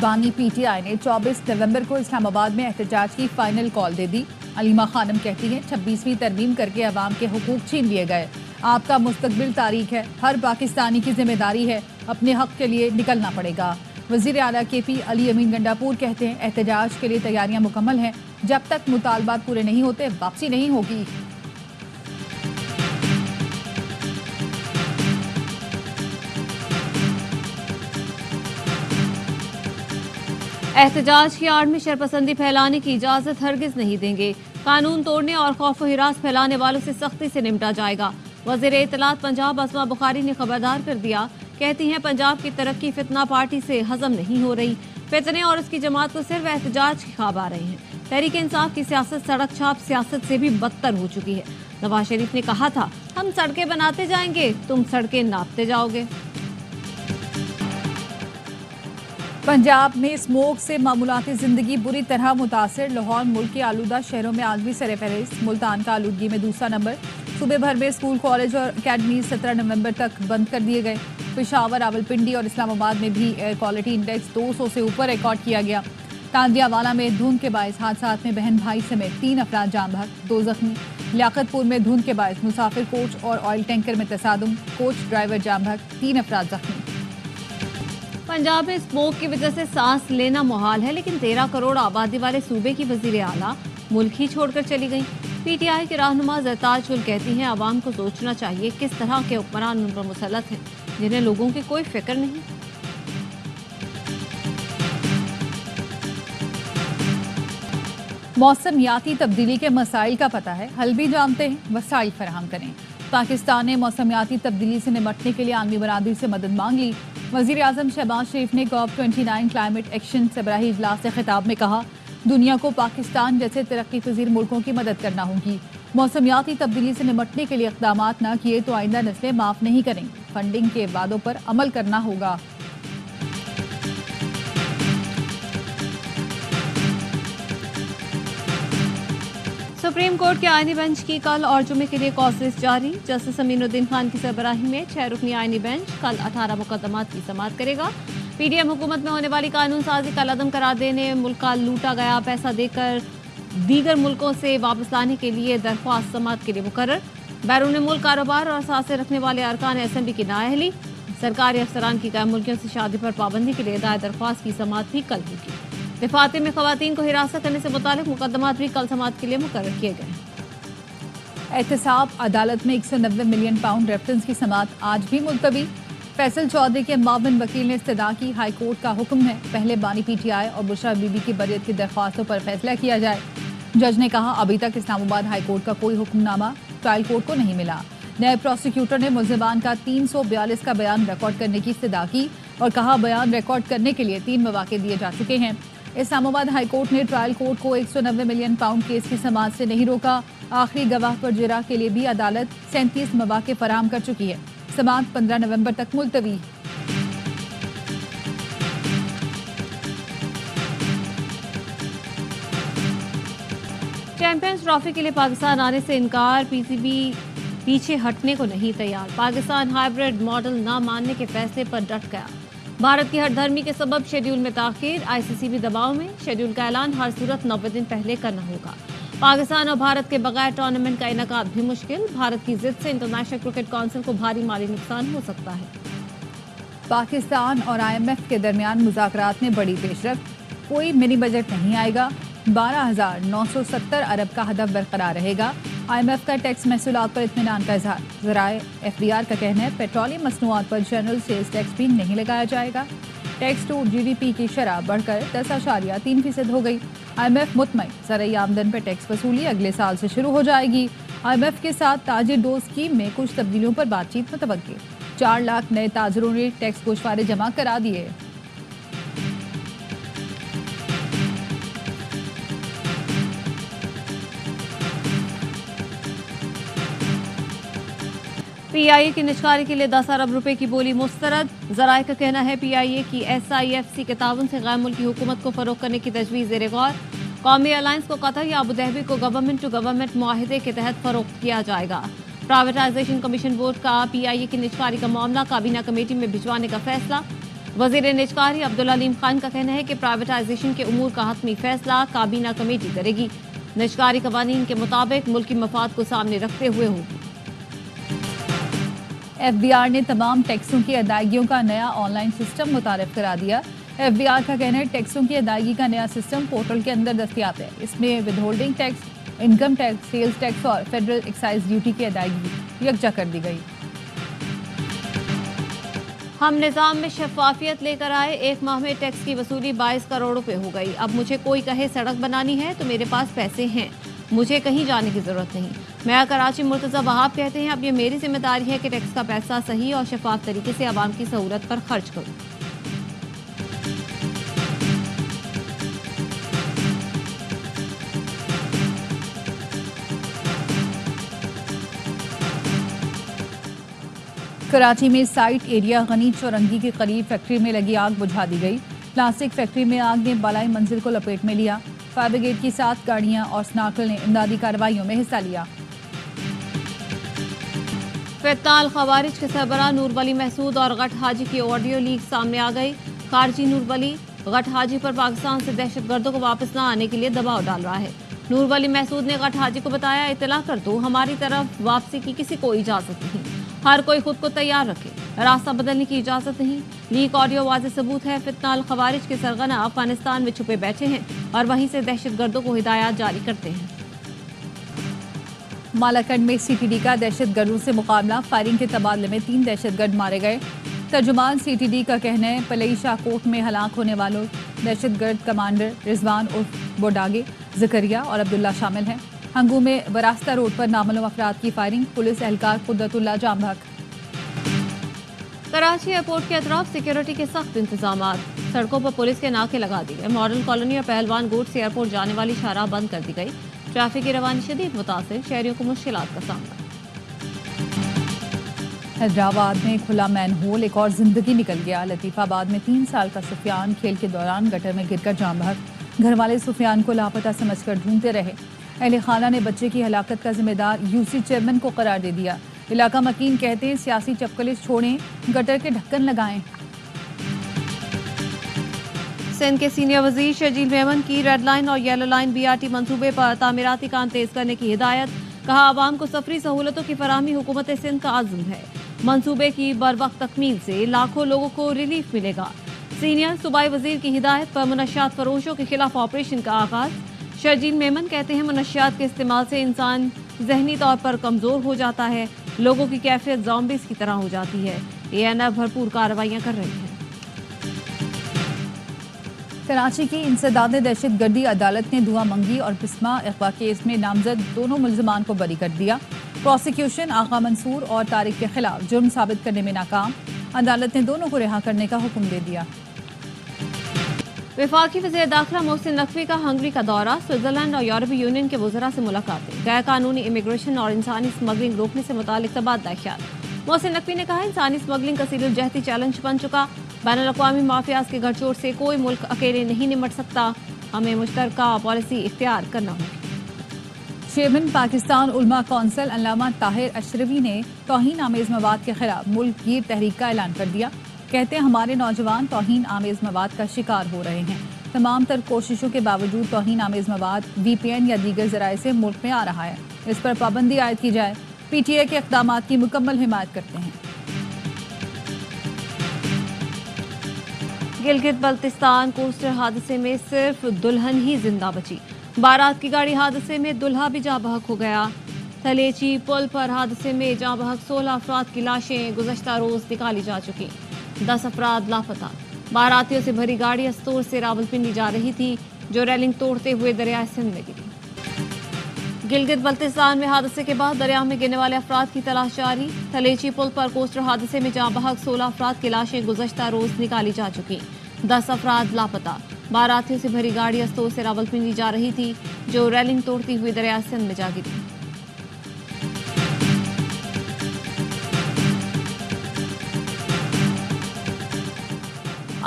بانی P T I نے 24 نومبر کو اسلام آباد میں احتجاج کی فائنل کال دے دی۔ علیمہ خانم کہتی ہیں 26ویں ترمیم کر کے عوام کے حقوق چھین لیے گئے۔ آپ کا مستقبل تاریک ہے، ہر پاکستانی کی ذمہ داری ہے، اپنے حق کے لیے نکلنا پڑے گا۔ وزیر اعلیٰ کے پی علی امین گنڈاپور کہتے ہیں احتجاج کے لیے تیاریاں مکمل ہیں، جب تک مطالبات پورے نہیں ہوتے واپسی نہیں ہوگی۔ احتجاج کی آڑ میں شرپسندی پھیلانے کی اجازت ہرگز نہیں دیں گے۔ قانون توڑنے اور خوف و ہراس پھیلانے والوں سے سختی سے نمٹا جائے گا۔ وزیر اطلاعات پنجاب اسما بخاری نے خبردار کر دیا، کہتی ہیں پنجاب کی ترقی فتنہ پارٹی سے ہضم نہیں ہو رہی۔ فتنے اور اس کی جماعت کو صرف احتجاج کے خواب آ رہے ہیں۔ تحریک انصاف کی سیاست سڑک چھاپ سیاست سے بھی بدتر ہو چکی ہے۔ نواز شریف نے کہا تھا ہم سڑکیں بناتے جائیں گے، تم سڑکیں ناپتے جاؤ گے۔ پنجاب میں اسموگ سے معمولات زندگی بری طرح متاثر۔ لاہور ملک کے آلودہ شہروں میں عالمی سر فہرست، ملتان کا آلودگی میں دوسرا نمبر۔ صوبے بھر میں اسکول، کالج اور اکیڈمیز 17 نومبر تک بند کر دیے گئے۔ پشاور، راولپنڈی اور اسلام آباد میں بھی ایئر کوالٹی انڈیکس 200 سے اوپر ریکارڈ کیا گیا۔ تانجیاوالا میں دھند کے باعث حادثات میں بہن بھائی سمیت 3 افراد جاں بحق، 2 زخمی۔ لیاقت پور میں دھند کے باعث مسافر کوچ اور آئل ٹینکر میں تصادم، کوچ ڈرائیور جاں بحق، 3 افراد زخمی۔ پنجاب میں اسموگ کی وجہ سے سانس لینا محال ہے، لیکن 13 کروڑ آبادی والے صوبے کی وزیر اعلیٰ ملک ہی چھوڑ کر چلی گئیں۔ پی ٹی آئی کے رہنما زرتاج گل کہتی ہیں عوام کو سوچنا چاہیے کس طرح کے حکمران ان پر مسلط ہیں جنہیں لوگوں کی کوئی فکر نہیں۔ موسمیاتی تبدیلی کے مسائل کا پتہ ہے، حل بھی جانتے ہیں، وسائل فراہم کریں۔ پاکستان نے موسمیاتی تبدیلی سے نمٹنے کے لیے عالمی برادری سے مدد مانگ لی۔ وزیر اعظم شہباز شریف نے COP29 کلائمیٹ ایکشن سربراہی اجلاس سے خطاب میں کہا دنیا کو پاکستان جیسے ترقی پذیر ملکوں کی مدد کرنا ہوگی۔ موسمیاتی تبدیلی سے نمٹنے کے لیے اقدامات نہ کیے تو آئندہ نسلیں معاف نہیں کریں گی۔ فنڈنگ کے وعدوں پر عمل کرنا ہوگا۔ سپریم کورٹ کے آئینی بینچ کی کل اور جمعے کے لیے کورسز جاری۔ جسٹس امین الدین خان کی سربراہی میں 6 رکنی آئینی بینچ کل 18 مقدمات کی سماعت کرے گا۔ پی ڈی ایم حکومت میں ہونے والی قانون سازی کا عدم قرار دینے، ملک کا لوٹا گیا پیسہ دے کر دیگر ملکوں سے واپس لانے کے لیے درخواست سماعت کے لیے مقرر۔ بیرون ملک کاروبار اور اثاثے رکھنے والے ارکان اسمبلی کی نااہلی، سرکاری افسران کی غیر ملکیوں سے شادی پر پابندی کے لیے دائر درخواست کی سماعت بھی کل ہوگی۔ دفاتر میں خواتین کو ہراساں کرنے سے متعلق مقدمات بھی کل سماعت کے لیے مقرر کیے گئے ہیں۔ احتساب عدالت میں 190 ملین پاؤنڈ ریفرنس کی سماعت آج بھی ملتوی۔ فیصل چودھری کے معاون وکیل نے استدعا کی، ہائی کورٹ کا حکم ہے پہلے بانی پی ٹی آئی اور بشرا بی بی کی بریت کی درخواستوں پر فیصلہ کیا جائے۔ جج نے کہا ابھی تک اسلام آباد ہائی کورٹ کا کوئی حکم نامہ ٹرائل کورٹ کو نہیں ملا۔ نائب پروسیکیوٹر نے ملزمان کا 342 کا بیان ریکارڈ کرنے کی استدعا کی اور کہا بیان ریکارڈ کرنے کے لیے 3 مواقع دیے جا چکے ہیں۔ اسلام آباد ہائی کورٹ نے ٹرائل کورٹ کو 190 ملین پاؤنڈ کیس کی سماعت سے نہیں روکا۔ آخری گواہ پر جرح کے لیے بھی عدالت 37 مواقع فراہم کر چکی ہے۔ سماعت 15 نومبر تک ملتوی۔ چیمپئنز ٹرافی کے لیے پاکستان آنے سے انکار، پی سی بی پیچھے ہٹنے کو نہیں تیار۔ پاکستان ہائیبریڈ ماڈل نہ ماننے کے فیصلے پر ڈٹ گیا۔ بھارت کی ہر دھرمی کے سبب شیڈول میں تاخیر، آئی سی سی بھی دباؤ میں، شیڈول کا اعلان ہر صورت 90 دن پہلے کرنا ہوگا۔ پاکستان اور بھارت کے بغیر ٹورنامنٹ کا انعقاد بھی مشکل، بھارت کی ضد سے انٹرنیشنل کرکٹ کونسل کو بھاری مالی نقصان ہو سکتا ہے۔ پاکستان اور آئی ایم ایف کے درمیان مذاکرات میں بڑی پیش رفت، کوئی منی بجٹ نہیں آئے گا، 12,970 ارب کا ہدف برقرار رہے گا۔ آئی ایم ایف کا ٹیکس محصولات پر اطمینان کا اظہار، ذرائع ایف بی آر کا کہنا ہے پیٹرولیم مصنوعات پر جنرل سیلز ٹیکس بھی نہیں لگایا جائے گا۔ Tax to G D P کی شرح بڑھ کر 10.3% ہو گئی۔ آئی ایم ایف مطمئن زرعی آمدن پر ٹیکس وصولی اگلے سال سے شروع ہو جائے گی۔ آئی ایم ایف کے ساتھ تاجر ڈوز اسکیم میں کچھ تبدیلیوں پر بات چیت متوقع، 4 لاکھ نئے تاجروں نے ٹیکس گوشوارے جمع کرا دیے۔ پی آئی اے کی نجکاری کے لیے 10 ارب روپے کی بولی مسترد، ذرائع کا کہنا ہے پی آئی اے کی ایس آئی ایف سی کے تعاون سے غیر ملکی حکومت کو فروغ کرنے کی تجویز زیر غور۔ قومی الائنس کو قطر یا ابوظہبی کو گورنمنٹ ٹو گورنمنٹ معاہدے کے تحت فروخت کیا جائے گا۔ پرائیویٹائزیشن کمیشن بورڈ کا پی آئی اے کی نجکاری کا معاملہ کابینہ کمیٹی میں بھجوانے کا فیصلہ، वजीर निजकारी अब्दुल अलीम खान का कहना है कि प्राइवेटाइजेशन के उमूर का हतमी फैसला काबीना कमेटी करेगी। निजकारी कवानीन के मुताबिक मुल्की मफाद को सामने रखते हुए होगी। FBR ने तमाम टैक्सों की अदायगियों का नया ऑनलाइन सिस्टम मुतारिफ करा दिया। FBR का कहना है टैक्सों की अदायगी का नया सिस्टम पोर्टल के अंदर दस्तियाब है। इसमें withholding tax, income tax, sales tax और फेडरल एक्साइज ड्यूटी की अदायगी यकजा कर दी गई। हम निज़ाम में शफाफियत लेकर आए, एक माह में टैक्स की वसूली 22 करोड़ रुपए हो गई। अब मुझे कोई कहे सड़क बनानी है तो मेरे पास पैसे हैं, मुझे कहीं जाने की जरूरत नहीं। मैं कराची मुर्तज़ा वहाब कहते हैं अब ये मेरी जिम्मेदारी है कि टैक्स का पैसा सही और शफाफ तरीके से आवाम की सहूलत पर खर्च करूँ। कराची में साइट एरिया गनी चौरंगी के करीब फैक्ट्री में लगी आग बुझा दी गई। प्लास्टिक फैक्ट्री में आग ने बालाई मंजिल को लपेट में लिया। फायर ब्रिगेड की 7 गाड़ियां और स्नार्कल ने इमदादी कार्रवाइयों में हिस्सा लिया। फितनाल खवारिज के सरबराह नूर वली महसूद और गट हाजी की ऑडियो लीक सामने आ गई। खारजी नूर वली गट हाजी पर पाकिस्तान से दहशतगर्दों को वापस न आने के लिए दबाव डाल रहा है। नूर वली महसूद ने गट हाजी को बताया, इतला कर दो, हमारी तरफ वापसी की किसी को इजाजत नहीं, हर कोई खुद को तैयार रखे, रास्ता बदलने की इजाजत नहीं। लीक ऑडियो वाज़ेह सबूत है फितनाल खवारिज के सरगना अफगानिस्तान में छुपे बैठे हैं और वहीं से दहशतगर्दों को हिदायत जारी करते हैं। मालाकंड में CTD का दहशतगर्दों से मुकाबला, फायरिंग के तबादले में 3 दहशतगर्द मारे गए। तर्जुमान CTD का कहना है पलई शाहकोट में हलाक होने वालों दहशतगर्द कमांडर रिजवान उर्फ बोडागे, जकरिया और अब्दुल्ला शामिल हैं। हंगू में वरास्ता रोड पर नामालूम अफराद की फायरिंग, पुलिस एहलकार कुदरतुल्लाह जाम भाग। कराची एयरपोर्ट के अतराफ सिक्योरिटी के सख्त इंतजाम, सड़कों पर पुलिस के नाके लगा दिए गए। मॉडल कॉलोनी और पहलवान गोट से एयरपोर्ट जाने वाली शाहराह बंद कर दी गई। ट्रैफिक की रवानी शदीद मुतासिर, शहरियों को मुश्किलात का सामना। हैदराबाद में खुला मैनहोल, एक और जिंदगी निकल गया। लतीफाबाद में 3 साल का सुफियान खेल के दौरान गटर में गिरकर जाम भाग। घर वाले सुफियान को लापता समझकर ढूंढते रहे। अहले खाना ने बच्चे की हलाकत का जिम्मेदार UC चेयरमैन को करार दे दिया। इलाका मकीन कहते हैं सियासी चपकलिश छोड़ें, गटर के ढक्कन लगाएं। सिंध के सीनियर वजीर शर्जील मेमन की रेड लाइन और येलो लाइन BRT मंसूबे पर तामीराती काम तेज करने की हिदायत। कहा आवाम को सफरी सहूलतों की फराहमी हुकूमत सिंध का आज़म है। मंसूबे की बरवक्त तकमील से लाखों लोगों को रिलीफ मिलेगा। सीनियर सूबाई वजीर की हिदायत पर मुनशियात फरोशों के खिलाफ ऑपरेशन का आगाज। शर्जील मेमन कहते हैं मुनशियात के इस्तेमाल से इंसान जहनी तौर पर कमजोर हो जाता है, लोगों की कैफियत ज़ॉम्बीज़ की तरह हो जाती है। ANF भरपूर कार्रवाइयाँ कर रही है। कराची की इंसदाद दहशतगर्दी अदालत ने दुआ मंगी और बिस्मा अगवा केस में नामजद दोनों मुल्ज़िमान को बरी कर दिया। प्रोसिक्यूशन आगा मंसूर और तारिक के खिलाफ जुर्म साबित करने में नाकाम। अदालत ने दोनों को रिहा करने का हुक्म दे दिया। वफाकी वज़ीर दाखिला मोहसिन नकवी का हंगरी का दौरा, स्विट्जरलैंड और यूरोपीय यूनियन के वज़रा से मुलाकातें। गैर कानूनी इमिग्रेशन और इंसानी स्मगलिंग रोकने से मुतालिक तबादला ख्याल। मोहसिन नकवी ने कहा इंसानी स्मगलिंग कसीरुल जहती चैलेंज बन चुका, बैनुल-अक़वामी माफियाज के गठजोड़ से कोई मुल्क अकेले नहीं निमट सकता, हमें मुश्तरका पॉलिसी इख्तियार करना होगी। चेयरमैन पाकिस्तान उलमा कौंसिल अल्लामा ताहिर अशरवी ने तौहीन आमेज मवाद के खिलाफ मुल्क गिर तहरीक का ऐलान कर दिया। कहते हैं हमारे नौजवान तौहीन आमेज मवाद का शिकार हो रहे हैं। तमाम तर कोशिशों के बावजूद तौहीन आमेज मवाद VPN या दीगर जराए से मुल्क में आ रहा है। इस पर पाबंदी आयद की जाए। PTA के इक़दामात की मुकम्मल हिमायत करते हैं। गिलगित बल्तिस्तान कोस्टर हादसे में सिर्फ दुल्हन ही जिंदा बची। बारात की गाड़ी हादसे में दुल्हा भी जाँ बहक हो गया। थलेची पुल पर हादसे में जाँ बहक 16 अफराद की लाशें गुज़श्ता रोज निकाली जा चुकी। 10 अफराद लापता। बारातियों से भरी गाड़ी अस्तूर से रावलपिंडी जा रही थी, जो रेलिंग तोड़ते हुए दरिया सिंध में गिरी। गिलगित बल्तिस्तान में हादसे के बाद दरिया में गिरने वाले अफराद की तलाश जारी। थलेची पुल पर कोस्टर हादसे में जाँ बहक 16 अफराद की लाशें गुज़श्ता रोज निकाली जा चुकी। 10 अफराद लापता। बारातियों से भरी गाड़ी अस्तूर से रावलपिंडी जा रही थी, जो रेलिंग तोड़ती हुई दरिया सिंध में जा गिरी।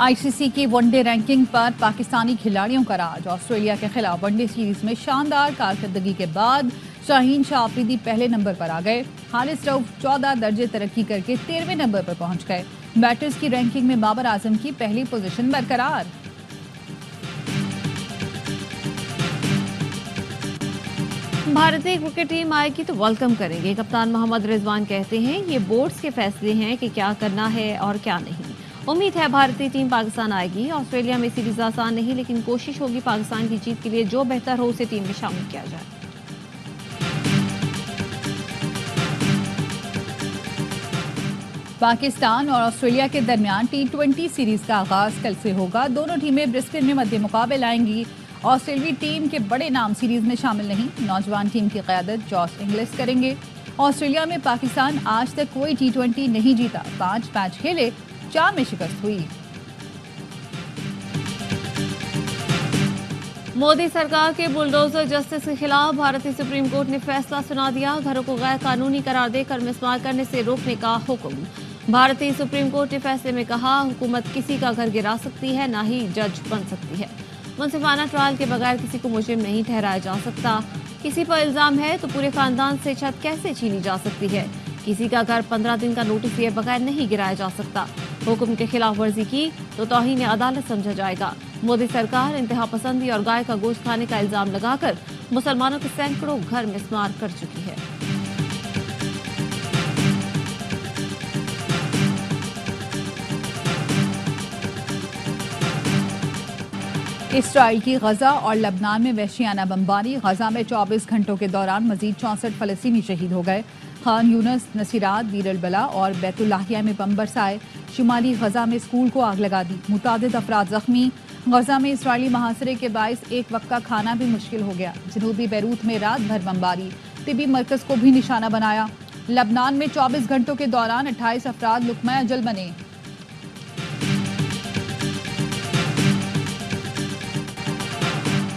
ICC की वनडे रैंकिंग पर पाकिस्तानी खिलाड़ियों का राज। ऑस्ट्रेलिया के खिलाफ वनडे सीरीज में शानदार कारकर्दगी के बाद शाहीन शाह आफरीदी पहले नंबर पर आ गए। हारिस रऊफ 14 दर्जे तरक्की करके 13वें नंबर पर पहुंच गए। बैटर्स की रैंकिंग में बाबर आजम की पहली पोजीशन बरकरार। भारतीय क्रिकेट टीम आएगी तो वेलकम करेंगे। कप्तान मोहम्मद रिजवान कहते हैं ये बोर्ड्स के फैसले हैं कि क्या करना है और क्या नहीं। उम्मीद है भारतीय टीम पाकिस्तान आएगी। ऑस्ट्रेलिया में सीरीज आसान नहीं, लेकिन कोशिश होगी पाकिस्तान की जीत के लिए जो बेहतर हो उसे टीम में शामिल किया जाए। पाकिस्तान और ऑस्ट्रेलिया के दरमियान T20 सीरीज का आगाज कल से होगा। दोनों टीमें ब्रिस्बेन में मध्य मुकाबले आएंगी। ऑस्ट्रेलियाई टीम के बड़े नाम सीरीज में शामिल नहीं। नौजवान टीम की क़यादत जॉश इंग्लिश करेंगे। ऑस्ट्रेलिया में पाकिस्तान आज तक कोई T20 नहीं जीता। 5 मैच खेले, 4 में शिकस्त हुई। मोदी सरकार के बुलडोजर जस्टिस के खिलाफ भारतीय सुप्रीम कोर्ट ने फैसला सुना दिया। घरों को गैर कानूनी करार देकर मिसमार करने से रोकने का हुक्म। भारतीय सुप्रीम कोर्ट ने फैसले में कहा, हुकूमत किसी का घर गिरा सकती है, ना ही जज बन सकती है। मुंसिफाना ट्रायल के बगैर किसी को मुजरिम नहीं ठहराया जा सकता। किसी पर इल्जाम है तो पूरे खानदान से छत कैसे छीनी जा सकती है। किसी का घर 15 दिन का नोटिस दिए बगैर नहीं गिराया जा सकता। हुक्म के खिलाफ वर्जी की तो तौहीन अदालत समझा जाएगा। मोदी सरकार इंतहा पसंदी और गाय का गोश्त खाने का इल्जाम लगाकर मुसलमानों के सैकड़ों घर मिसमार कर चुकी है। इसराइल की गजा और लबनान में वहशियाना बमबारी। गजा में 24 घंटों के दौरान मजीद 64 फलस्तीनी शहीद हो गए। खान यूनस, नसीरात, दीर अल बला और बैतुल्लाहिया में बम बरसाए। शुमाली गजा में स्कूल को आग लगा दी। मुतादिद अफराद जख्मी। गजा में इसराइली महासरे के बायस एक वक्त का खाना भी मुश्किल हो गया। जनूबी बैरूत में रात भर बमबारी। तिबी मरकज को भी निशाना बनाया। लबनान में 24 घंटों के दौरान 28 अफराद लुकमा अजल बने।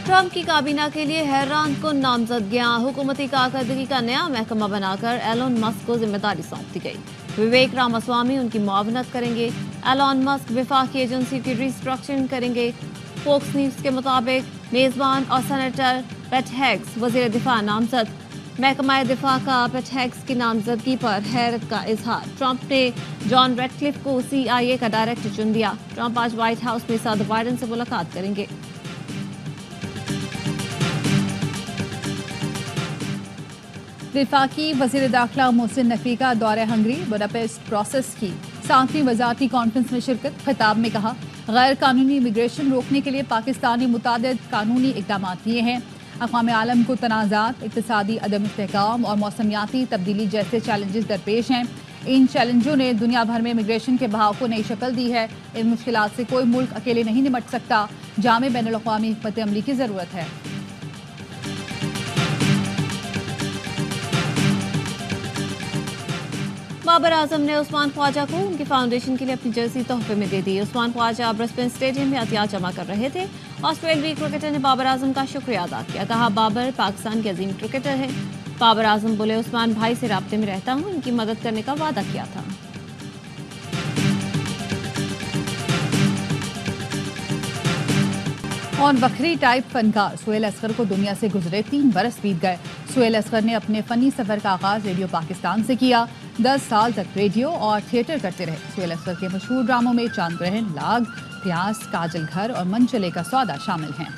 ट्रंप की काबीना के लिए हैरान कुन नामजदगियां। हुकूमती कारकर्दगी का नया महकमा बनाकर एलोन मस्क को जिम्मेदारी सौंप दी गई। विवेक रामास्वामी उनकी मुआवनत करेंगे। एलोन मस्क विफाकी एजेंसी की रिस्ट्रक्चरिंग करेंगे। फोक्स न्यूज के मुताबिक मेजबान और सेनेटर पेट हेग्स वजीर दिफा नामजद। महकमा दिफा का पेट हेग्स की नामजदगी पर हैरत का इजहार। ट्रंप ने जॉन रेडक्लिफ को CIA का डायरेक्टर चुन दिया। ट्रंप आज व्हाइट हाउस में सदर बाइडेन से मुलाकात करेंगे। वफाकी वज़ीर दाखिला मोहसिन नकवी का दौरे हंगरी। बुडापेस्ट प्रोसेस की 7वीं वज़ारती कॉन्फ्रेंस में शिरकत। खिताब में कहा, गैर कानूनी इमिग्रेशन रोकने के लिए पाकिस्तान ने मुतादिद कानूनी इक़दाम लिए हैं। अक़वाम आलम को तनाज़ात, इक़्तिसादी अदम इस्तेहकाम और मौसमियाती तब्दीली जैसे चैलेंजेस दरपेश हैं। इन चैलेंजों ने दुनिया भर में इमिग्रेशन के बहाव को नई शक्ल दी है। इन मुश्किलात से कोई मुल्क अकेले नहीं निपट सकता। जामे बैनुल-अक़वामी हिकमत अमली की ज़रूरत है। बाबर आजम ने उस्मान ख्वाजा को उनकी फाउंडेशन के लिए अपनी जर्सी तोहफे में दे दी। उस्मान ख्वाजा ब्रिस्बेन स्टेडियम में एहतियात जमा कर रहे थे। ऑस्ट्रेलियाई क्रिकेटर ने बाबर आजम का शुक्रिया अदा किया। कहा, बाबर पाकिस्तान के अजीम क्रिकेटर है। बाबर आजम बोले, उस्मान भाई से राब्ते में रहता हूँ, इनकी मदद करने का वादा किया था। और बखरी टाइप फनकार सुहेल असगर को दुनिया से गुजरे 3 बरस बीत गए। सुहेल असगर ने अपने फनी सफर का आगाज रेडियो पाकिस्तान से किया। 10 साल तक रेडियो और थिएटर करते रहे। सुहेल असगर के मशहूर ड्रामों में चांद ग्रहण, लाग, प्यास, काजल घर और मन चले का सौदा शामिल हैं।